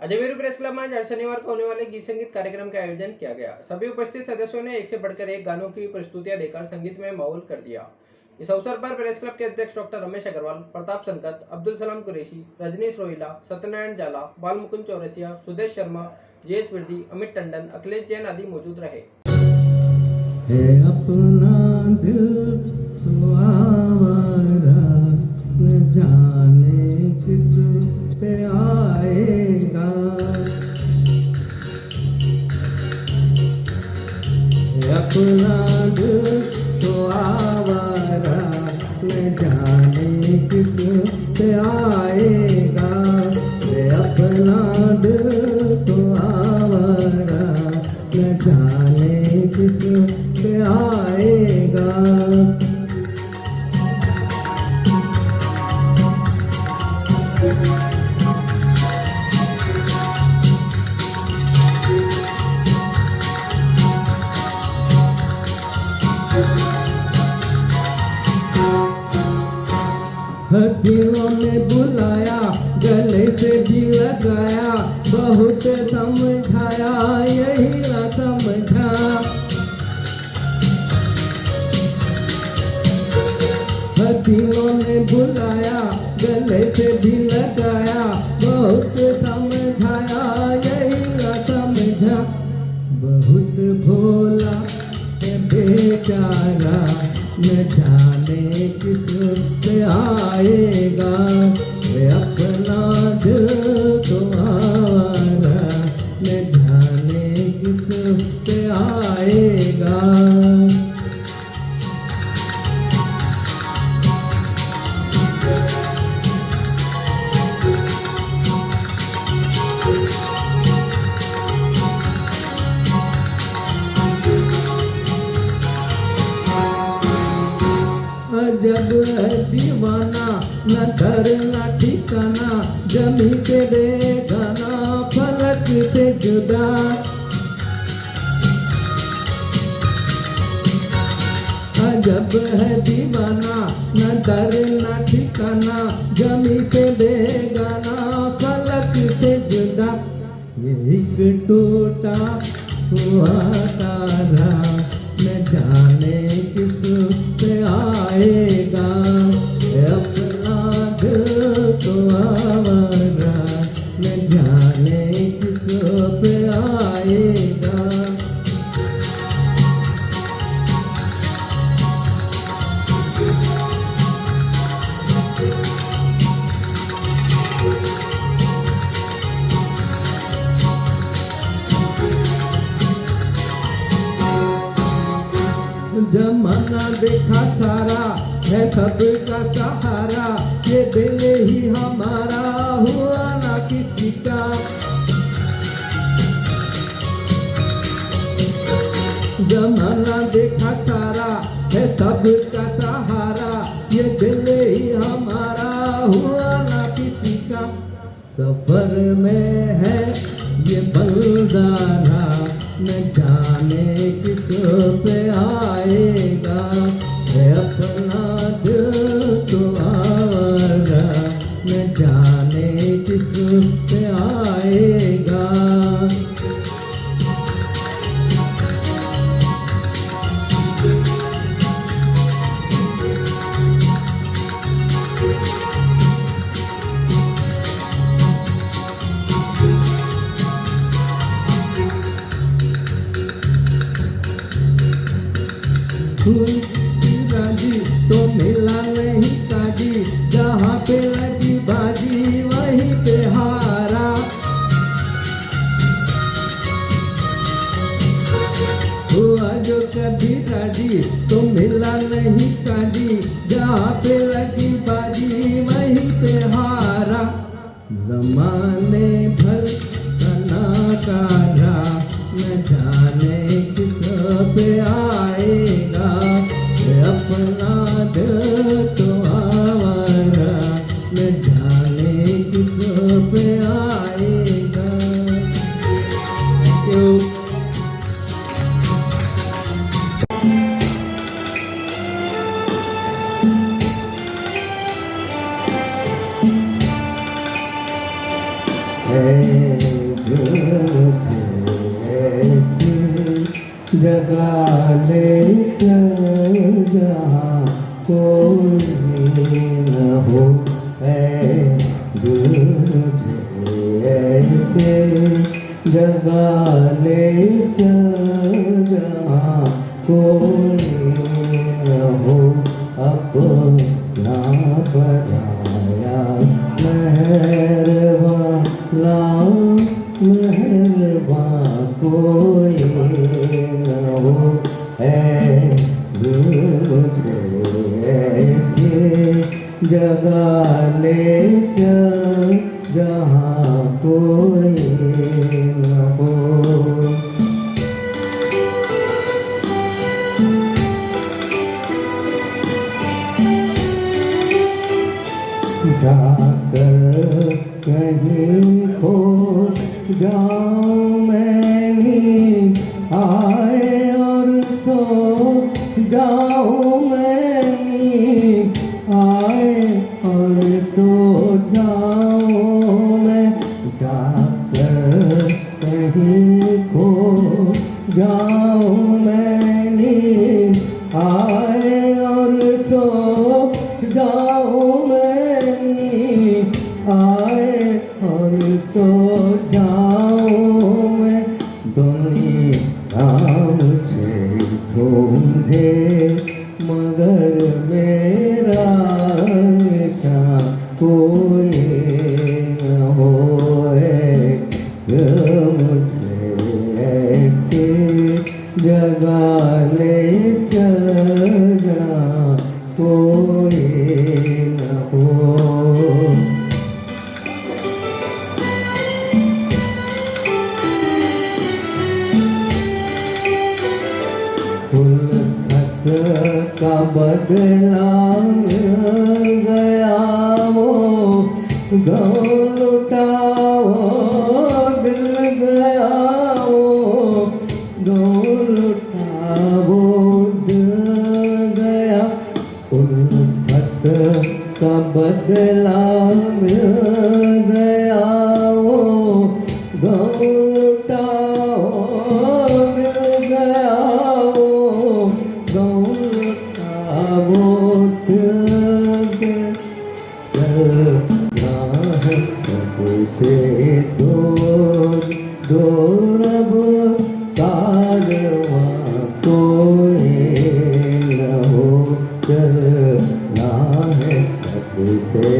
Ajmer press club में हर शनिवार को होने वाले गीत संगीत कार्यक्रम का आयोजन किया गया। सभी उपस्थित सदस्यों ने एक से बढ़कर एक गानों की प्रस्तुतियां देकर संगीतमय माहौल कर दिया। इस अवसर पर प्रेस क्लब के अध्यक्ष डॉक्टर रमेश अग्रवाल, प्रताप संकत, अब्दुल सलाम कुरैशी, रजनीश रोहिला, सत्यनारायण जाला, बाल मुकुंद चौरसिया, सुदेश शर्मा, जयेश विरदी, अमित टंडन, अखिलेश जैन आदि मौजूद रहे। अपना दिल तो आवारा न जाने किस पे आएगा, अपना दिल तो आवारा न जाने किस पे आएगा, अपना दिल तो आवारा न जाने किस पे आएगा। हंसियों ने बुलाया, गले से भी लगाया, बहुत समझाया यही न समझा। हंसियों ने बुलाया, गले से भी लगाया, बहुत समझाया यही न समझा। बहुत भोला है बेचारा, न जाने किस पे आएगा, अपना दिल तो आवारा न जाने किस पे आएगा। जब है दीवाना, न डर न ठिकाना, जमी से बेगाना, फलक से जुदा। जब है दीवाना, न डर न ठिकाना, जमी से बेगाना, फलक से जुदा। ये एक टूटा हुआ तारा, न जाने किस पे आएगा, अपना दिल तो आवारा न जाने किस पे आएगा। जमाना देखा सारा है सबका सहारा, ये दिल ही हमारा हुआ ना किसी का। जमाना देखा सारा है सबका सहारा, ये दिल ही हमारा हुआ ना किसी का। सफर में है ये बंदारा, न जाने किस पे आएगा, अपना दिल तो आवारा न जाने किस पे आएगा। राजी तो मिला नहीं काजी, जहाँ पे लगी बाजी वहीं पे हारा। हुआ जो कभी राजी तो मिला नहीं काजी, जहाँ पे लगी बाजी वहीं पे हारा। जमाने भर का नकारा, न जाने किस पे आएगा, अपना दिल तो आवारा न जाने किस पे आएगा। जगा ले चल जहाँ कोई न हो है मुझे ऐसे जगा ले चल जहाँ कोई न हो अपना बनाया मेहरबान कोई न हो है मुझे ऐसे जगा ले चल जहाँ कोई न हो। जाकर कहीं खो जाऊं मैं नींद आए और सो जाऊं मैं नींद आए और सो जाऊं मैं जाकर कहीं खो जाऊं मैं नींद आए और सो जाऊं मैं आए और सो जाऊं मैं दुनिया मुझे ढूंढे मगर मेरा निशान कोई न होए मुझे ऐसे जगा ले चल जा कोई न हो। का बदला गया वो गाँव लुटाओ दिल गया वो गाँव लुटाओ दिल गया उल्फत का बदला गया वो गाँव लुटाओ दिल गया वो गाँव से दूर अब कारवां कोई न हो चलना है सबसे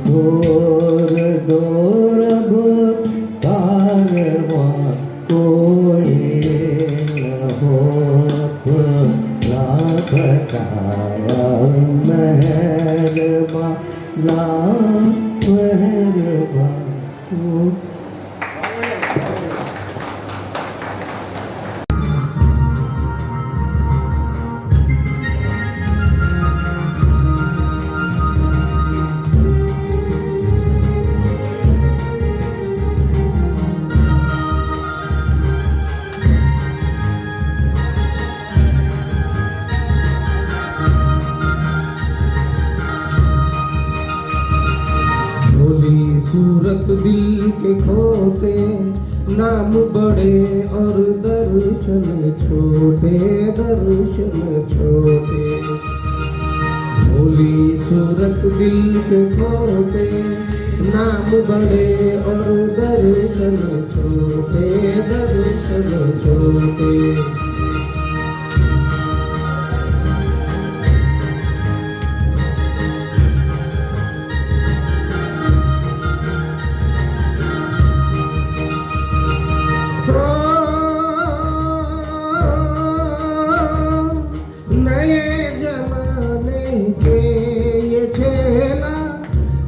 दूर अब कारवां कोई न हो अपना बताया मेहरबान मेहरबान। सूरत दिल के खोते नाम बड़े और दर्शन छोटे भोली सूरत दिल के खोते नाम बड़े और दर्शन छोटे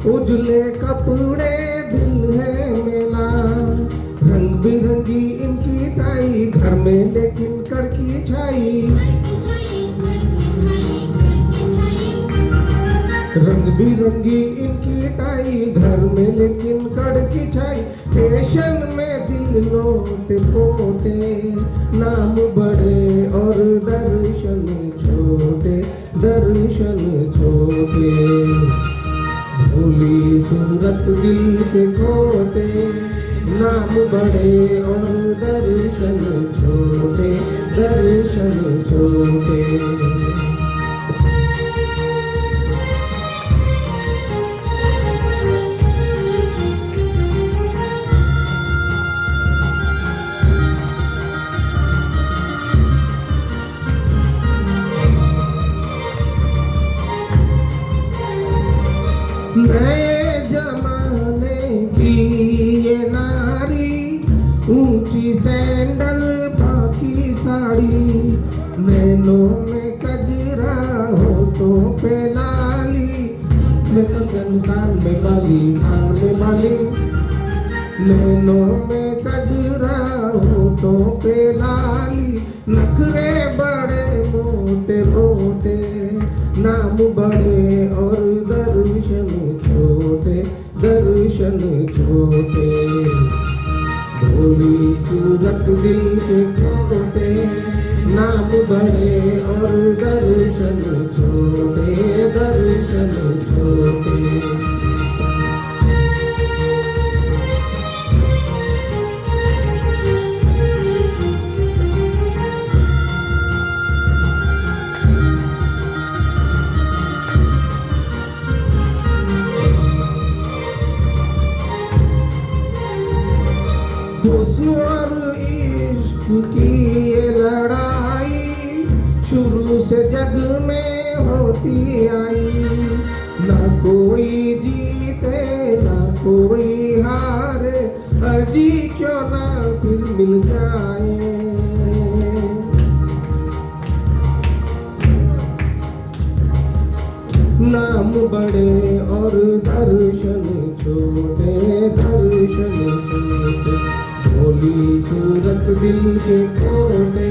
उजले कपड़े दिल है मेला रंग बिरंगी इनकी टाई घर में लेकिन कड़की छाई रंग बिरंगी इनकी टाई घर में लेकिन कड़की छाई फैशन में दिल नोट पोते नाम बड़े और दर्शन छोटे भोली भोली सूरत दिल के खोटे, नाम बड़े और दर्शन छोटे, दर्शन छोटे। नए जमाने की ये नारी, ऊंची सैंडल बाकी साड़ी, नैनों में कजरा होठों पे लाली, कान में बाली, कान में बाली, नैनों में कजरा होठों पे लाली, नखरे बड़े मोटे मोटे, नाम बड़े और दर्शन छोटे, दर्शन छोटे। भोली सूरत दिल के खोटे, नाम बड़े और दर्शन छोटे, दर्शन छोटे। हुस्न और इश्क की ये लड़ाई शुरू से जग में होती आई, ना कोई जीते ना कोई हारे, अजी क्यों ना फिर मिल जाए। नाम बड़े और दर्शन छोटे, दर्शन छोटे। भोली सूरत दिल के खोटे,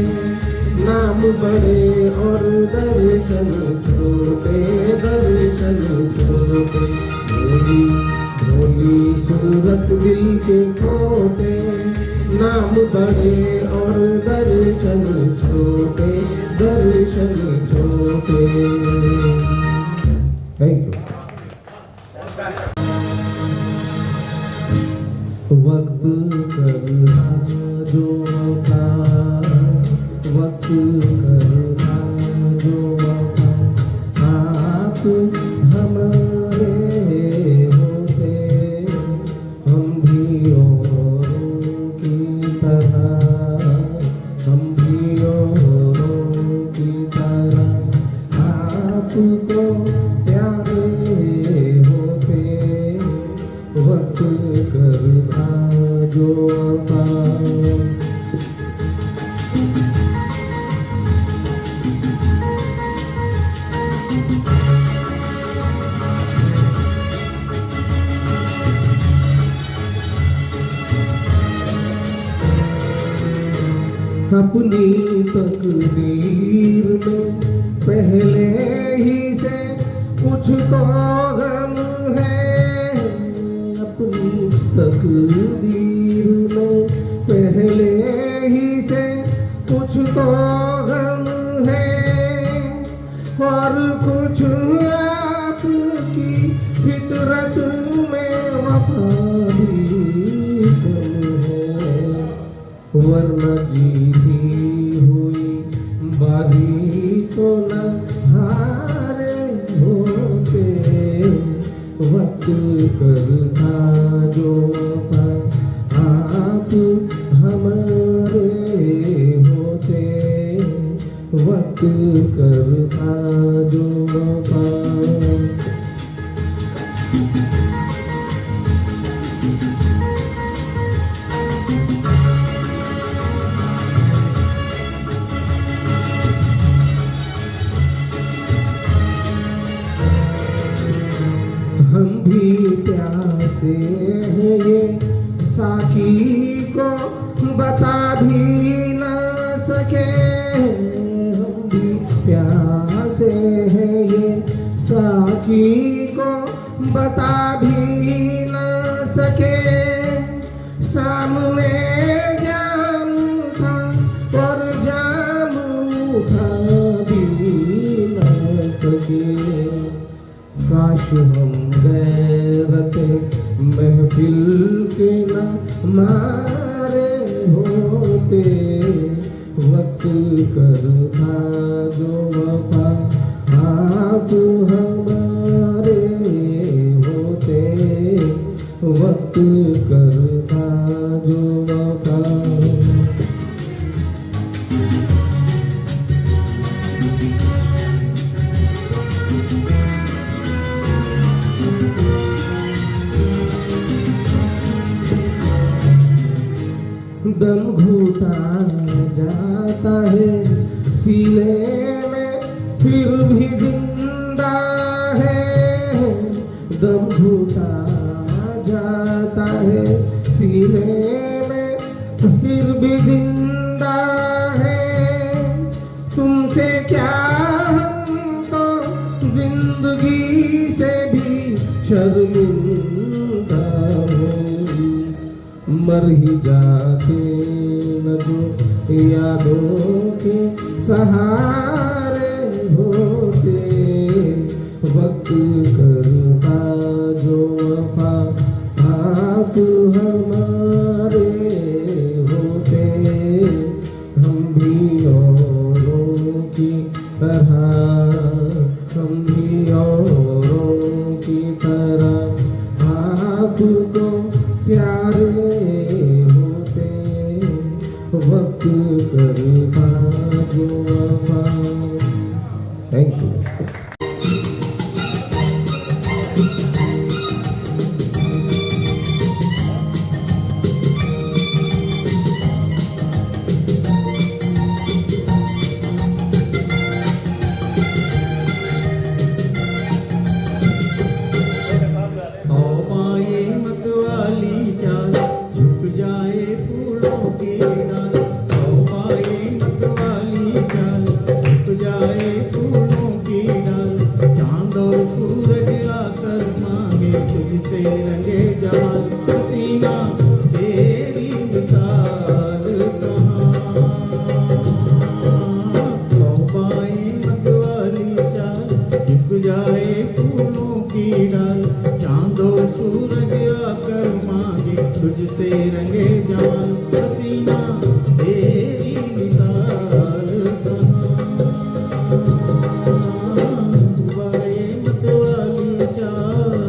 नाम बड़े और दर्शन छोटे, दर्शन छोटे। भोली भोली सूरत दिल के खोटे, नाम बड़े और दर्शन छोटे, दर्शन छोटे। Thank you. वक्त करना जो वफा, वक्त करना जो वफा, आप हमारे होते, हम भी औरों की तरह, हम भी औरों की तरह, आपको प्यारे होते, वक्त करना जो वफा। अपनी तकदीर में पहले ही से कुछ तो गम है, अपनी तकदीर में पहले ही से कुछ तो गम है, और कुछ आपकी फितरत में वफा भी कम है, वरना जीती हुई बाजी तो न हारे होते, वक्त करता जो वफा, आप हमारे होते, वक्त करता जो वफा। हम भी प्यासे हैं ये साकी को बता भी न सके, हम भी प्यासे हैं ये साकी को बता भी न सके, सामने जाम था और जाम उठा भी न सके, काश हम गए खिल के ना मारे होते, वक्त करता जो वफा आप हमारे होते, वक्त करता जो वफा। दम घुटा जाता है सीने में फिर भी जिंदा है, दम घुटा जाता है सीने में फिर भी जिंदा है। तुमसे क्या हम तो जिंदगी से भी शर्मिंदा हैं, मर ही जाते न जो यादों के सहारे होते, वक्त करता जो वफा आप हमारे होते। हम भी औरों की तरह, हम भी औरों की तरह आपको प्यारे होते, वक्त करता जो वफा। Thank you. तुझसे रंगे जान हसीना तेरी मिसाल कहाँ, वाये मतवाली चाल।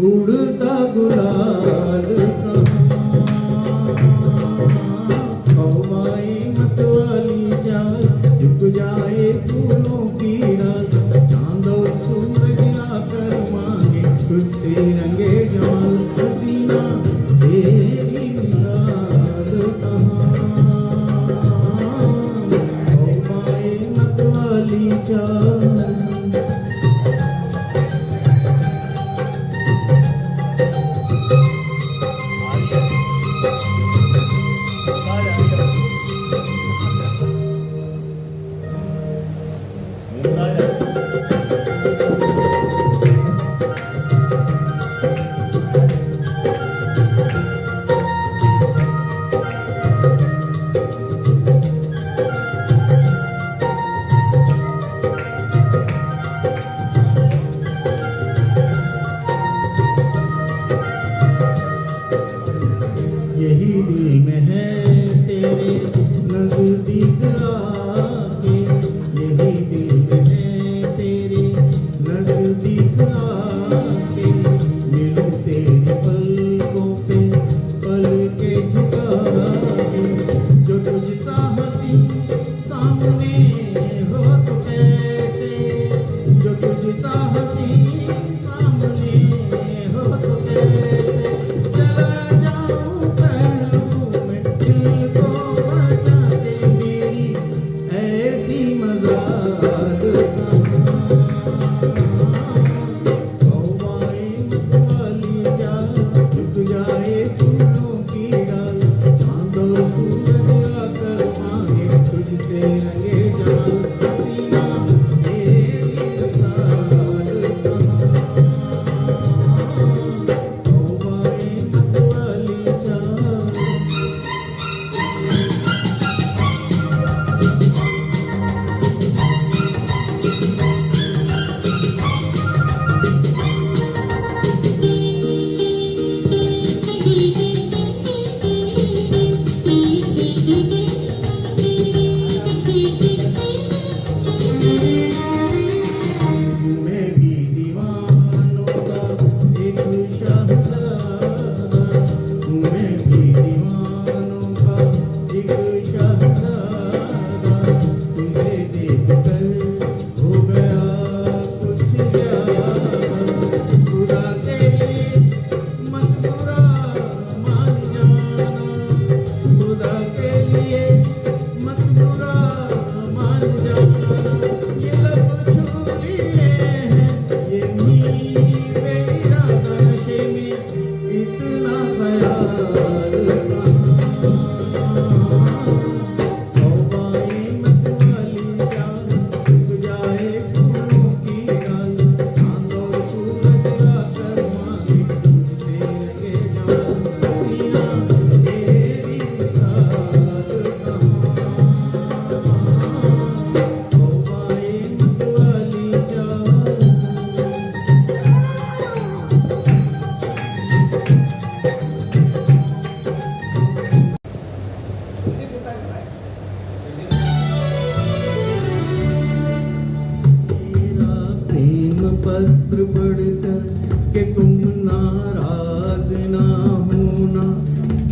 उड़ता गुलाल हवाई मतवाली जाल, झुक जाए फूलों की डाल, चांद और सूरज आकर मांगे तुझसे रंगे जाल हसीना तेरी मिसाल कहाँ, हवाई मतवाली जाल। यही दिल में है तेरे नजदीक आके, यही दिल में है तेरे नजदीक आके, मिलूं तेरे पलकों पे पल के झुका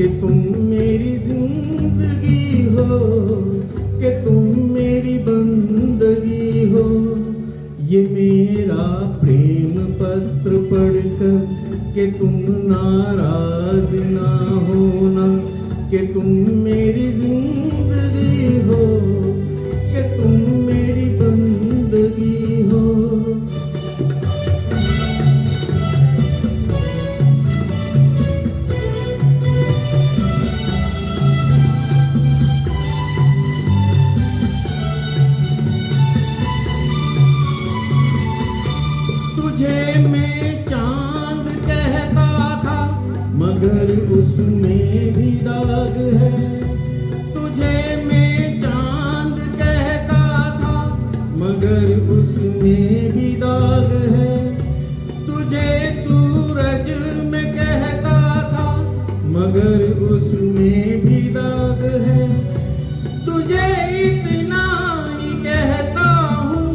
कि तुम मेरी जिंदगी हो, कि तुम मेरी बंदगी हो। ये मेरा प्रेम पत्र पढ़कर कि तुम नाराज ना होना, कि तुम मेरी जिंदगी हो, कि तुम मेरी बंदगी हो। तुझे मैं चांद कहता था मगर उसमें भी दाग है। तुझे मैं चांद कहता था मगर उसमें भी दाग है। तुझे सूरज मैं कहता था मगर उसमें भी दाग है। तुझे इतना ही कहता हूँ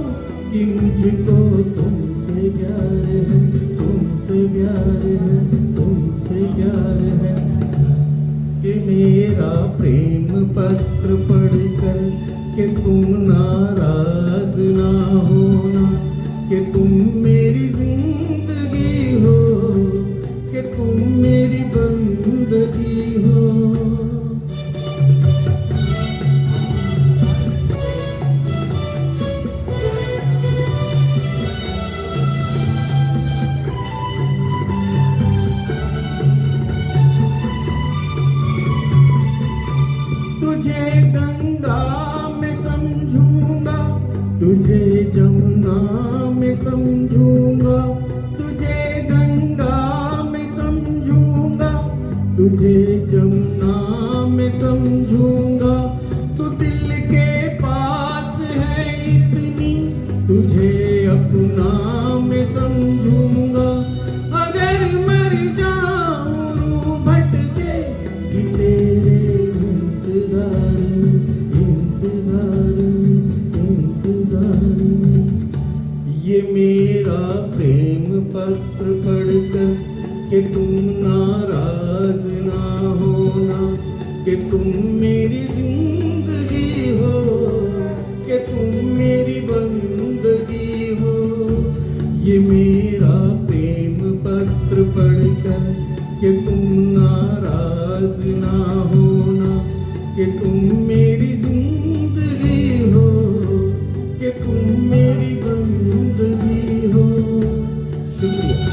कि मुझको तुमसे प्यार है, तुमसे प्यार है, तुमसे प्यार है। कि मेरा प्रेम पत्र पढ़कर कि तुम नाराज ना होना, कि तुम मेरी जिंदगी हो, कि तुम मेरी बंदगी हो। तुझे गंगा में समझूंगा, तुझे जमुना में समझूंगा। तुझे गंगा में समझूंगा, तुझे जमुना में समझूंगा। तू दिल के पास है इतनी, तुझे अपना में समझूंगा। अगर मर जाऊं रूह भटके कि तेरे इंतजार में, इंतजार में, इंतजार में। ये मेरा प्रेम पत्र पढ़कर कि तुम नाराज ना होना, कि तुम मेरी जिंदगी हो, कि तुम मेरी बंदगी हो। ये मेरा प्रेम पत्र पढ़कर कि तुम नाराज ना होना, कि तुम मेरी जिंदगी हो, कि तुम मेरी बंदगी हो। शुक्रिया।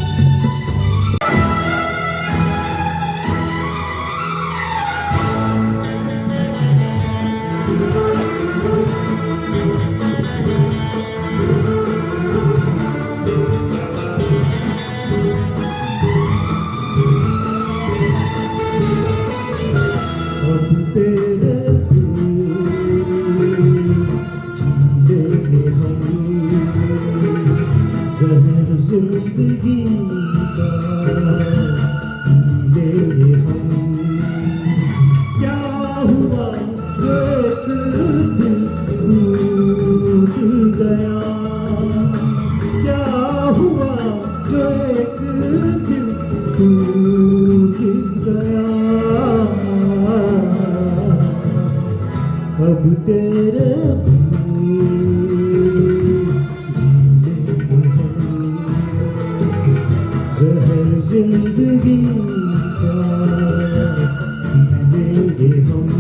अब तेरे जिंदगी हम, जहर जिंदगी का ले हम। क्या हुआ एक दिल टूट गया, क्या हुआ एक दिल टूट गया। अब तेरे जहर जिंदगी का लेंगे हम।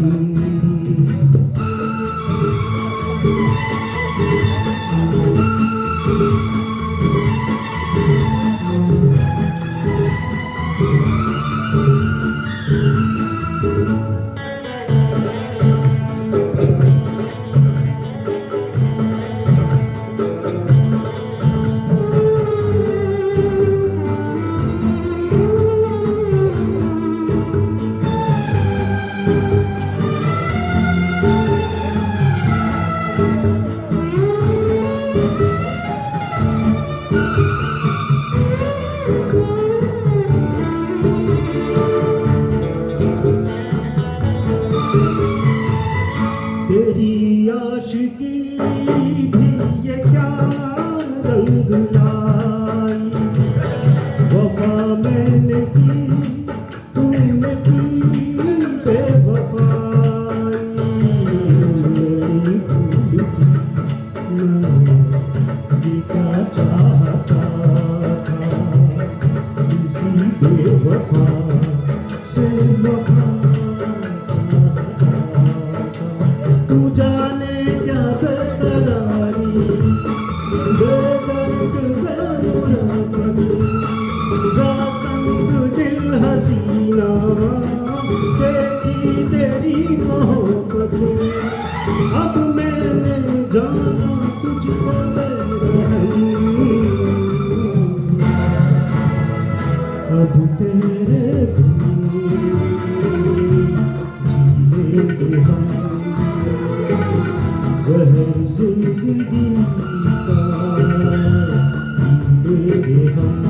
तू जाने क्या बेकरारी बेदर्द बेमुराद जा संग दिल हसीना देखी तेरी मोहब्बत अब मैंने जाना तुझको अब तेरे बिन जीलेंगे हम जहर जिंदगी का पीलेंगे हम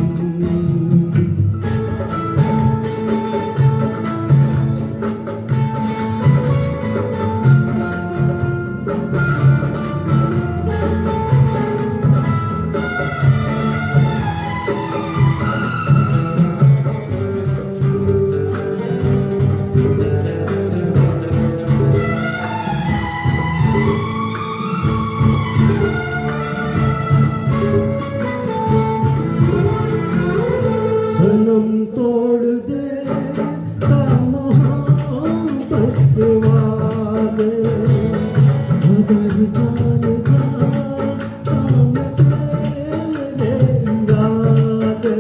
सनम तोड़ दे मोहब्बत के वादे अगर जान जा मैं तेरे इरादे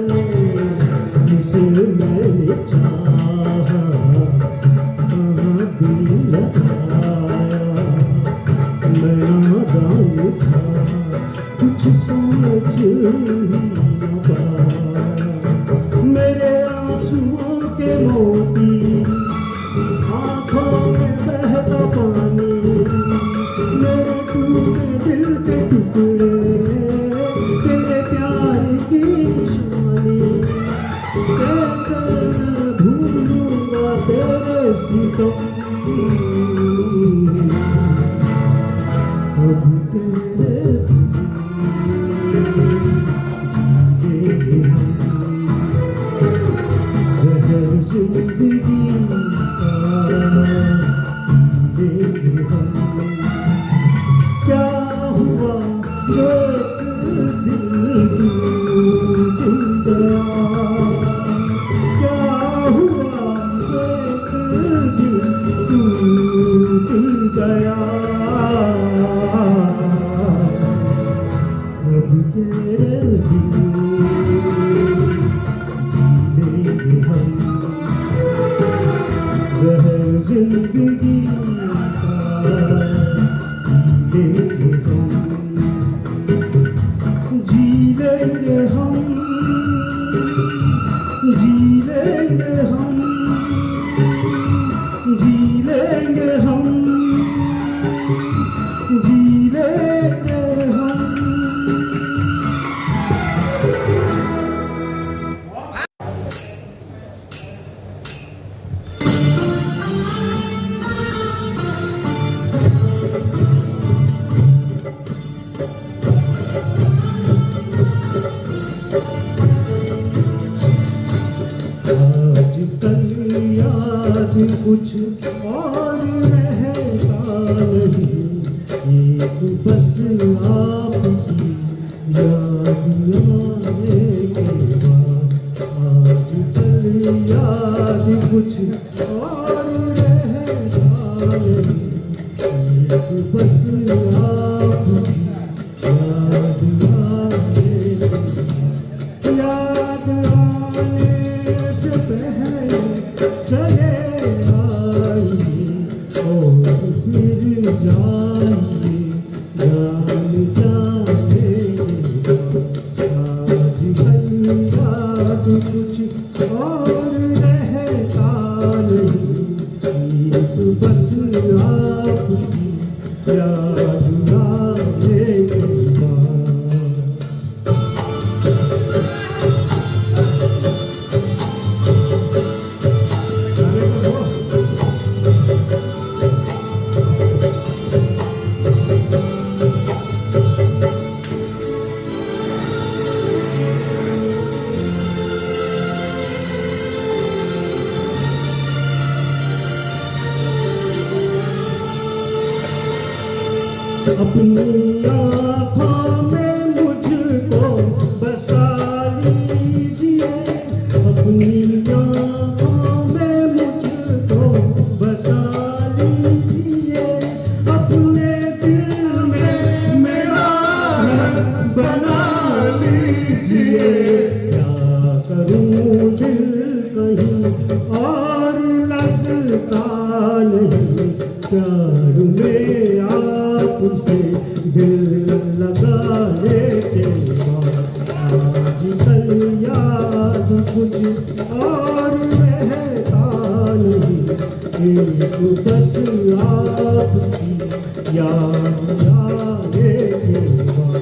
जिसे मैंने चाहा कहाँ दिल लगाया मैं नादान था कुछ समझ नहीं पाया मेरे आंसुओं के मोती आँखों में बहता पानी मेरे टूटे दिल के टुकड़े तेरे प्यार की निशानी कैसे मैं भूलूंगा तेरे सितम अब तेरे जीलेंगे हम जहर जिंदगी का पीलेंगे हम क्या हुआ जो एक दिल टूट गया क्या हुआ जो एक दिल टूट गया अब तेरे बिन जीलेंगे हम जहर जिंदगी का पीलेंगे हम जीलेंगे हम जीलेंगे हम जीलेंगे हम जीलेंगे हम आजकल याद कुछ और रहता नहीं एक बस आपकी याद आने के बाद आजकल याद कुछ और रहता नहीं एक बस आपकी याद आने के बाद याद आने से पहले चले आइए और फिर जाइए जान जाने आजकल याद कुछ और रहता नहीं एक बस आपकी याद आने के बाद अपनी आँखों में मुझको बसा लीजिए अपनी आँखों में मुझको पता नहीं, प्यार में आपसे दिल लगाने के बाद आजकल याद कुछ और रहता नहीं, एक बस आपकी याद आने के बाद।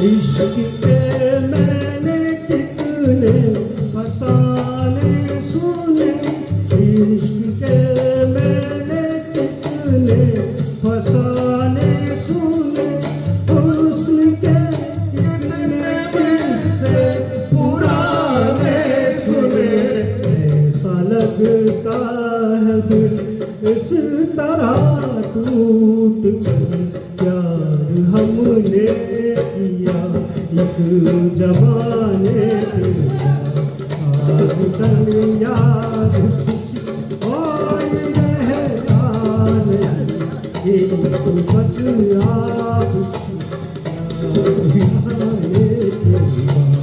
इश्क के मैंने कितने फसाने सुने, इश्क के मैंने कितने फसाने सुने, हुस्न के कितने किस्से पुराने सुने। ऐसा लगता है दिल इस तरह टूट कर प्यार हमने किया एक जमाने के, आजकल याद कुछ और रहता नहीं, एक बस आपकी याद आने के बाद।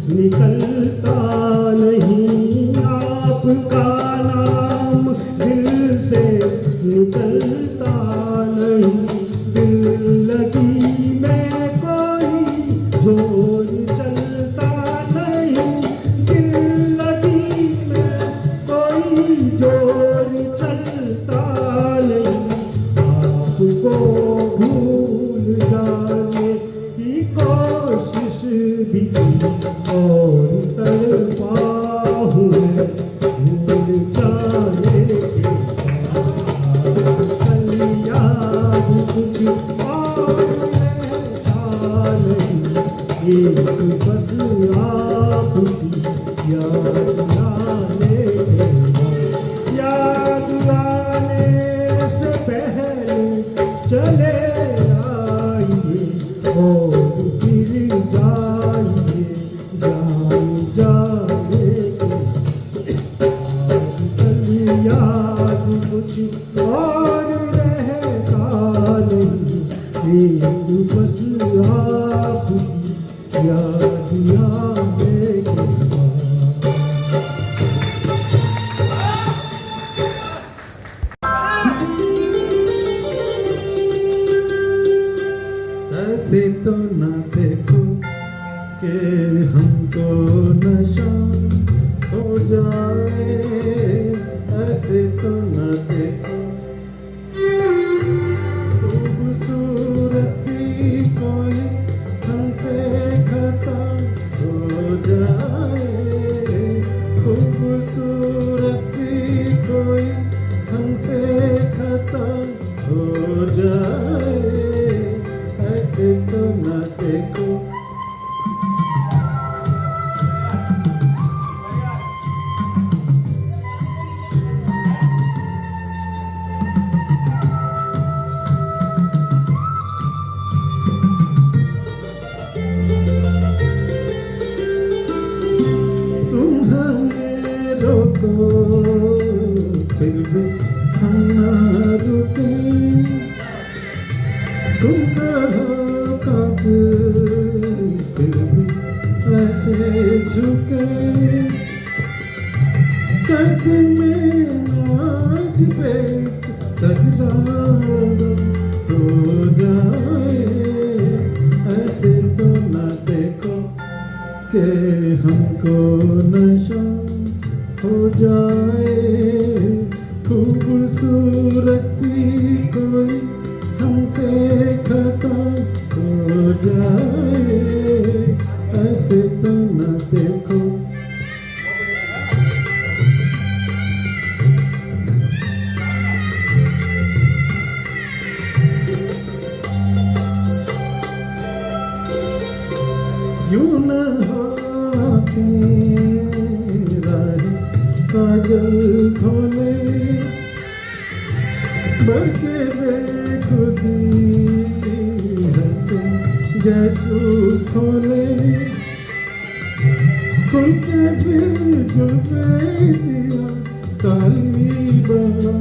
निकलता नहीं, आपका नाम दिल से निकलता नहीं, दिल लगी में कोई जोर चलता नहीं, दिल लगी में कोई जोर चलता नहीं, आपको भूल जाने की कोशिश भी और तड़पा हूँ मैं भूल जाने के बाद। कल याद कुछ और रहता नहीं, एक बस आपकी याद आने के बाद। याद आने से पहले चले आइए और फिर जाइए, जान जाने के आजकल याद कुछ और रहता नहीं, एक बस आपकी याद आने के बाद। ऐसे तो न देखो कि हमको नशा हो जाए, ऐसे तो न देखो खूबसूरती कोई हमसे खत्म हो जाए, खूबसूरती कोई हमसे खत्म हो जाए, ऐसे तो न देखो। तुम हमें रोको फिर भी हम न रुके, तुम कहो कब न देखो कि हमको नशा हो जाए, खूबसूरत सी कोई हमसे खता हो जाए, ऐसे तो न देखो। यूं न होते रहे काजल खोले, बल्कि बेखुदी हंसे जैसू खोले, खुल के बिल्कुल दिया काली बना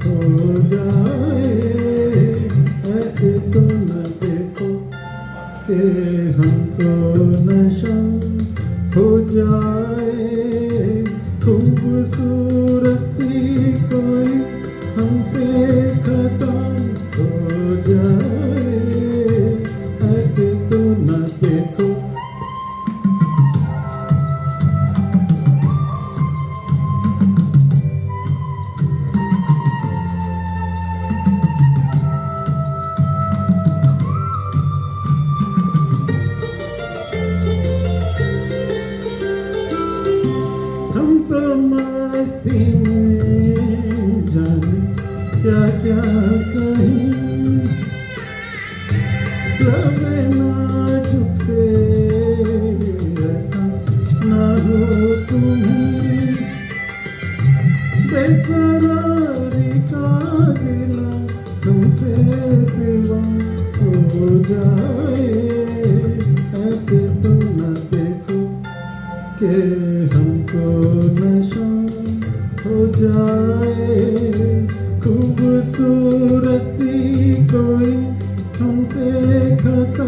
हो जाए, ऐसे तो न देखो कि हमको नशा हो जाए, खूबसूरत सी कोई हमसे खता हो जाए, ऐसे तो न देखो। हम तो मस्ती में जाने क्या क्या कहीं, लबे नाजुक से ऐसा ना हो तुम्हें, बेकरारी का गिला तुमसे सिवा हो जाए, ऐसे तो न देखो कि हमको नशा हो जाए, खूबसूरत सी कोई हमसे खता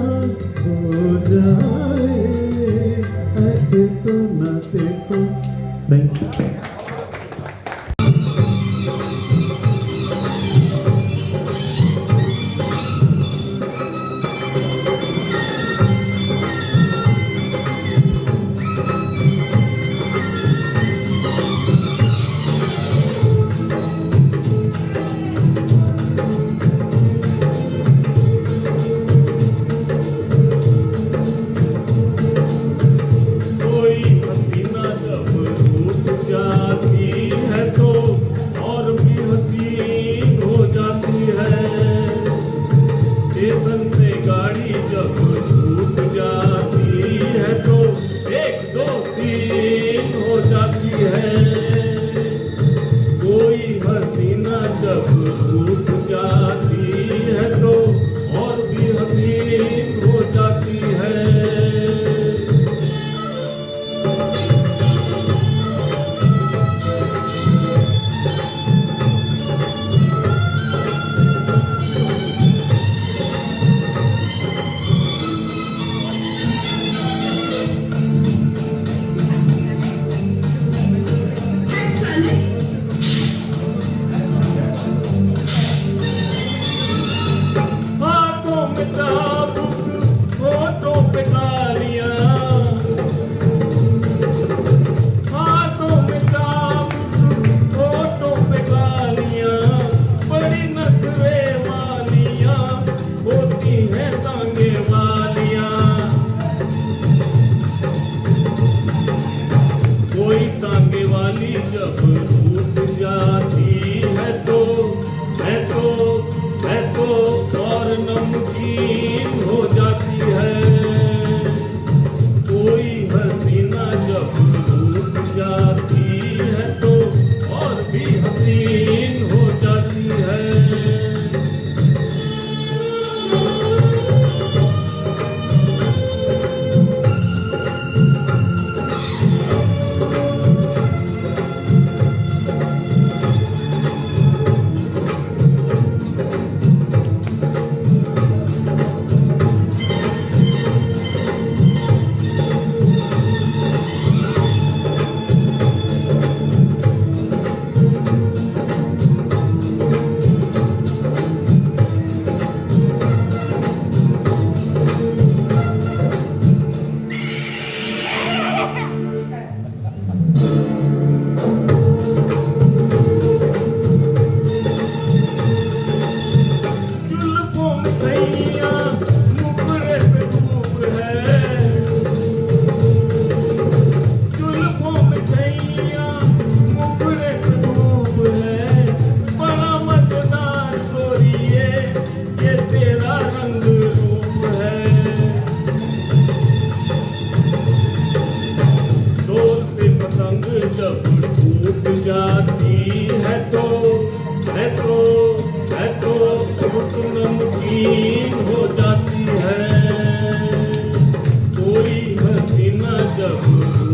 जब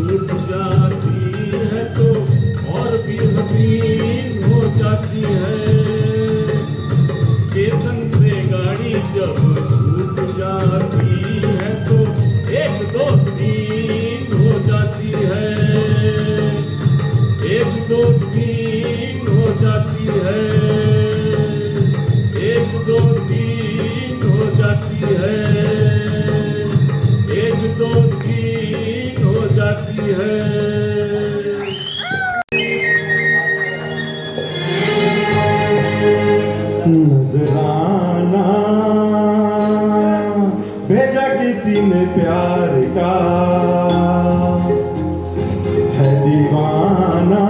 रूठ जाती है तो और भी हसीन हो जाती है। स्टेशन से गाड़ी जब रूठ जाती है तो एक दो तीन हो जाती है, एक दो तीन हो जाती है, एक दो तीन हो जाती है, एक दो तीन हो जाती है। नजराना भेजा किसी ने प्यार का, है दीवाना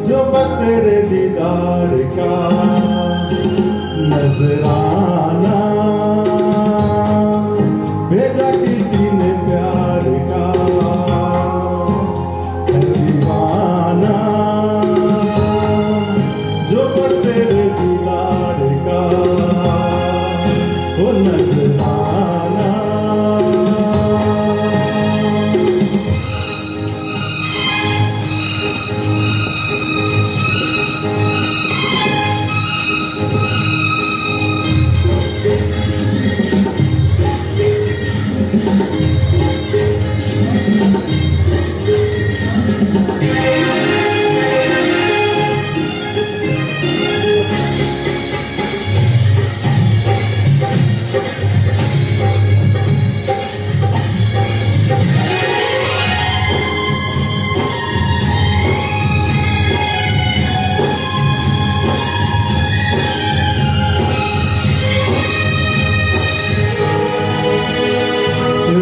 जो बस तेरे दीदार का। नजराना भेजा किसी ने प्यार का, है दीवाना जो बस तेरे दीदार का। वो नजराना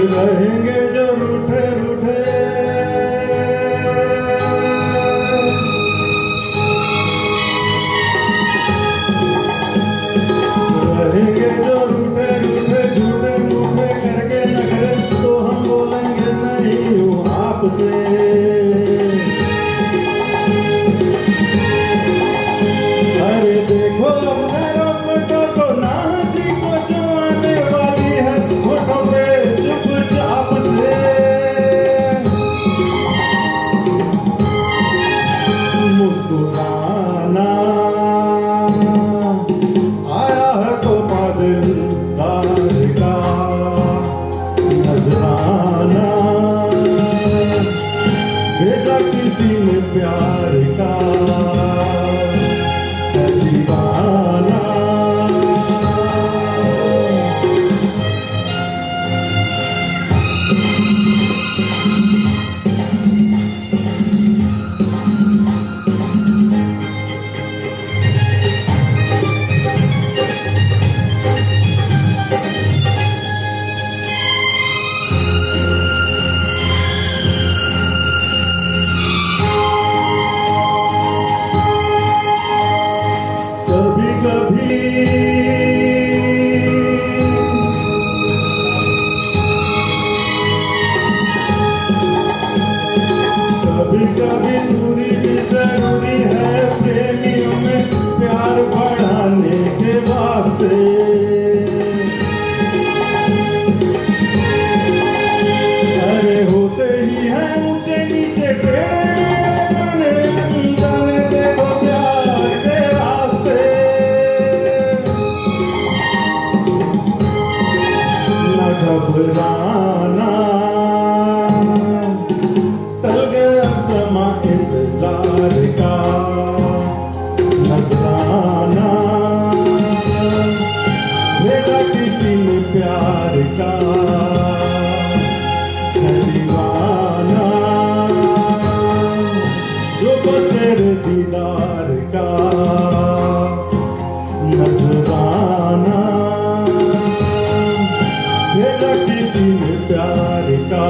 रहेंगे जो रूठे रूठे, रहेंगे जो रूठे रूठे, झूठे मूठे करके नखरे, तो हम बोलेंगे नहीं हूँ आपसे। अरे देखो अपने रोको को, ना हंसी को जो आने वाली है होठों पे चुपचाप से। मुस्कुराना आया है तो दिलदार का। नजराना भेजा किसी ने प्यार का, है दीवाना कभी कभी कभी कभी दूरी भी जरूरी है प्रेमियों में प्यार बढ़ाने के वास्ते। अरे होते ही है ऊंचे नीचे टेढ़े जाने देखो प्यार के रास्ते। न घबराना टल गया समा इंतजार का। नजराना भेजा किसी ने प्यार का, है दीवाना जो बस तेरे दीदार का। नजराना भेजा किसी ने प्यार का।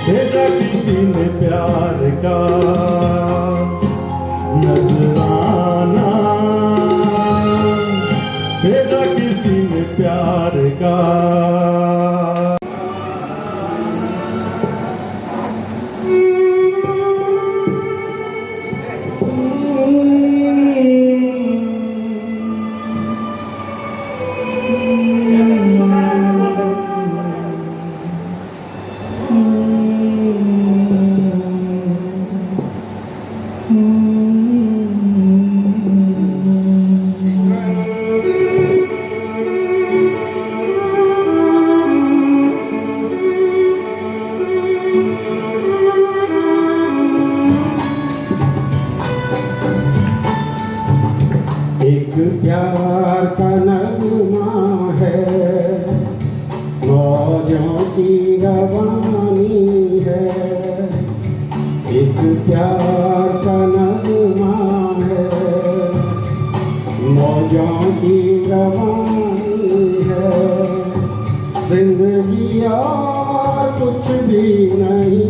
भेजा किसी ने प्यार का। नजराना भेजा किसी ने प्यार का। प्यार का नगमा है, मौजों की रवानी है। एक प्यार का नगमा है, मौजों की रवानी है। जिंदगी और कुछ भी नहीं,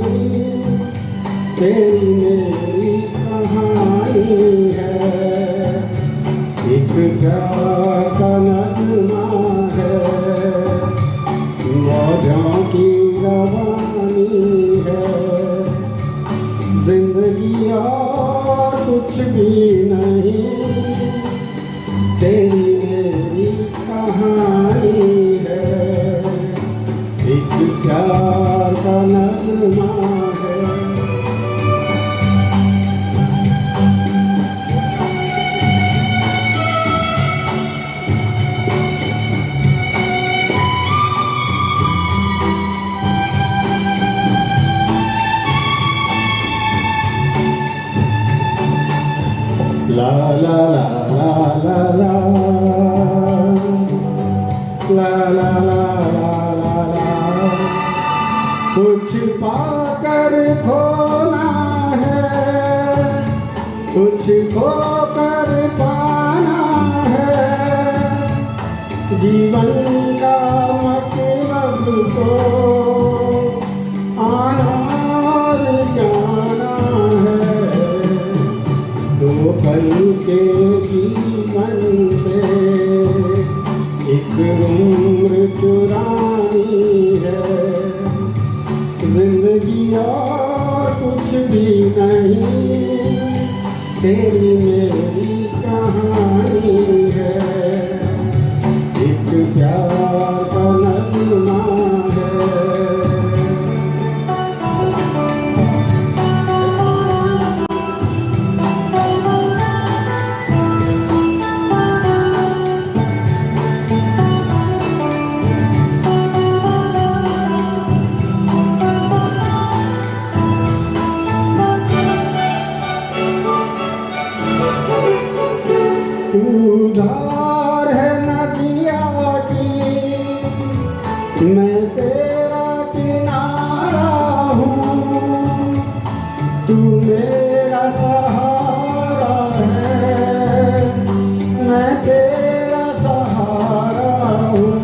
तेरी मेरी कहानी है। एक प्यार का नगमा है, मौजों की रवानी है। जिंदगी और कुछ भी नहीं, तेरी मेरी कहानी है। एक प्यार का नगमा है। La la la la la la la la la la la। कुछ पाकर खोना है, कुछ खोकर पाना है। जीवन का मतलब तो आना और जाना है। दो पल के जीवन से एक उम्र चुरानी है। जिंदगी और कुछ भी नहीं, तेरी मेरी कहानी है। एक प्यार का नगमा है। तू धार है नदिया की, मैं तेरा किनारा हूँ। तू मेरा सहारा है, मैं तेरा सहारा हूँ।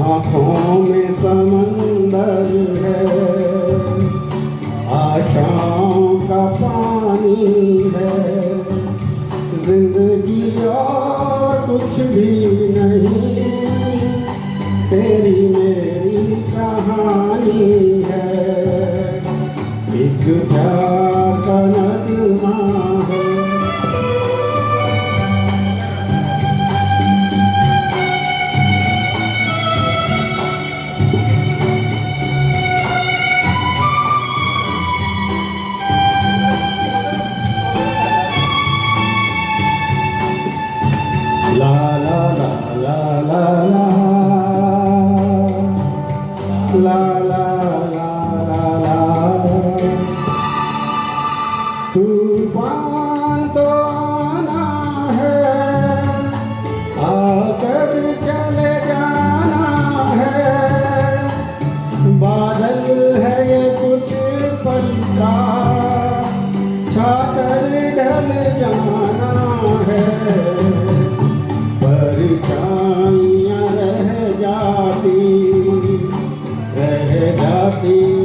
आँखों में समंदर है, आशाओं का पानी है। जिंदगी और कुछ भी नहीं, तेरी मेरी कहानी है। एक प्यार का नगमा है। La la la la la la la la la la la। तूफान तो आना है, आकर चले जाना है। बादल है ये कुछ पल का, छाकर ढल जाना है। परछाइयाँ रह जाती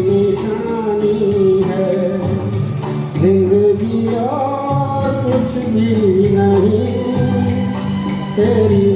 निशानी है। जिंदगी और कुछ भी नहीं, तेरी